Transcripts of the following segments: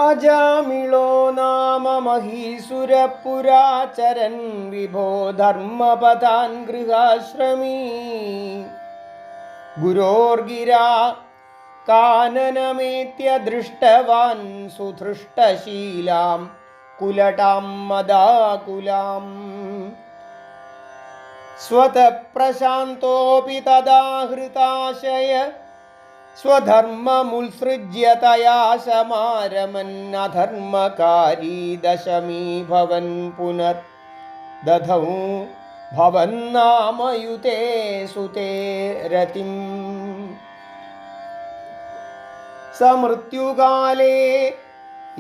അജാമിളോ നാമ മഹീസുരപുരാചരൻ വിഭോ ധർമ്മപഥാൻ ഗൃഹാശ്രമീ ഗുരോർഗിരാ കാനനമേത്യ ദൃഷ്ടവാൻ സുധൃഷ്ടശീലാം കുലടാം മദാകുലാം സ്വതഃ പ്രശാന്തോപി തദാ ഹൃതാശയ സ്വധർമ്മമുത്സൃജ്യ തയാ സമാരമൻ അധർമ്മകാരീ ദശമീ ഭവൻ പുനർ ദധൗ ഭവന്നാമയുതേ സുതേ രതിം സമൃത്യുകാലേ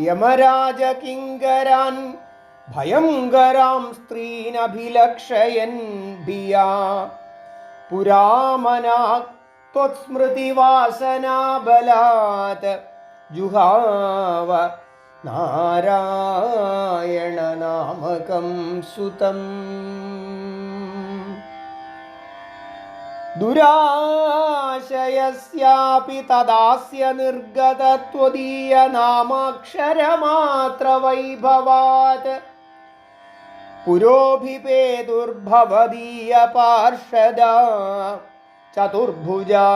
യമരാജകിങ്കരാൻ ഭയങ്കരാം സ്ത്രീനഭിലക്ഷയൻ ഭിയാ പുരാമനാ ത്വത്സ്മൃതിവാസനാബലാത് ജുഹാവ നാരായണനാമകം സുതം ദുരാശയസ്യാപി തദാസ്യ നിർഗതത്വദീയ നാമാക്ഷരമാത്രവൈഭവാത് പുരോഭിപേതുർഭവദീയ പാർഷദാ ചതുർഭുജാ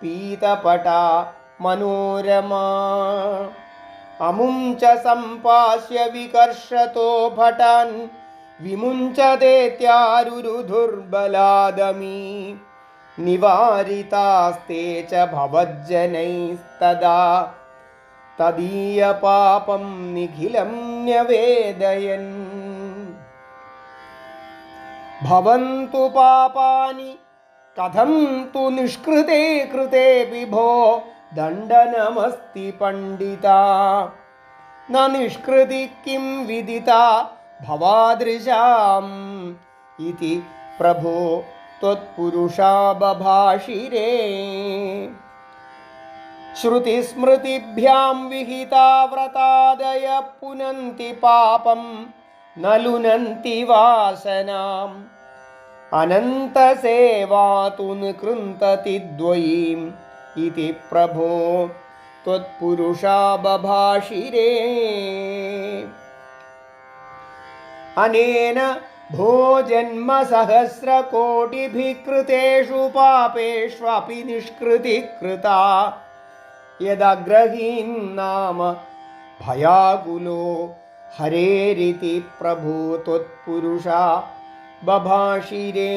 പീതപടാ മനോരമാ അമും ച സംപാസ്യ വികർഷതോ ഭടാൻ വിമുഞ്ചതേത്യാരുരുധുർബലാദമീ നിവാരിതാസ്തേ ച ഭവജ്ജനൈസ്തദാ തദീയപാപം നിഖിലം ന്യവേദയൻ ഭവന്തു പാപാനി കഥം തു നിഷ്കൃതേ കൃതേ വിഭോ ദണ്ഡനമസ്തി പണ്ഡിതാ ന നിഷ്കൃതി കിം വിദിതാ ഭവാദൃശാം ഇതി പ്രഭോ ത്വത്പുരുഷാ ബഭാഷിരേ ശ്രുതിസ്മൃതിഭ്യാം വിഹിതാ വ്രതാദയ പുനന്തി പാപം ന ലുനന്തി വാസനാം അനന്തസേവാതു നികൃന്തതി ദ്വയീം ഇതി പ്രഭോ ത്വത്പുരുഷാ ബഭാഷിരേ അനേന ഭോജന്മസഹസ്രകോടിഭിः കൃതേഷു പാപേഷ്വപി നിഷ്കൃതിः കൃതാ യദഗ്രഹീൻ നാമ ഭയാകുലോ ഹരേരിതി പ്രഭോ ത്വത്പുരുഷാ ബഭാഷിരേ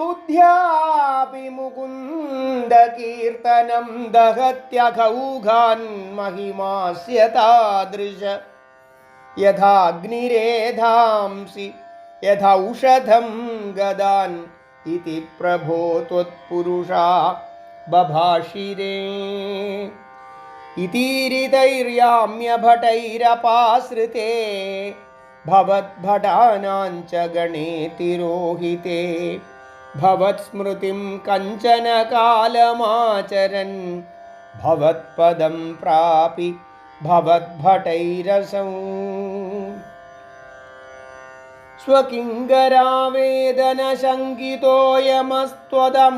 നൃണാമബുദ്ധ്യാപി മുകുന്ദകീർത്തനം ദഹത്യഘൗഘാൻ മഹിമാസ്യ താദൃശ യഥാഗ്നിരേധാംസി യഥൗഷധം ഗദാൻ ഇതി പ്രഭോ ത്വത്പുരുഷാ ബഭാഷിരേ ഇതീരിതൈര്യാമ്യഭടൈരപാശ്രിതേ ഭവദ്ഭടാനാം ച ഗണേ തിരോഹിതേ ഭവത്സ്മൃതിം കഞ്ചന കാലമാചരൻ ഭവത്പദം പ്രാപി ഭവദ്ഭടൈരസൗ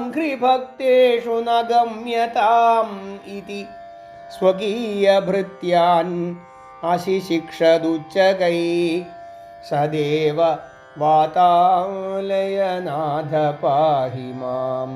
സ്വകിങ്കരാവേദനശങ്കിതോയമസ്ത്വദംഘ്രിഭക്തേഷു ന ഗമ്യതാം ഇതി സ്വകീയഭൃത്യാൻ അശിശിക്ഷതുച്ചകൈ സദേവ വാതാലയനാഥ പാഹി മാം.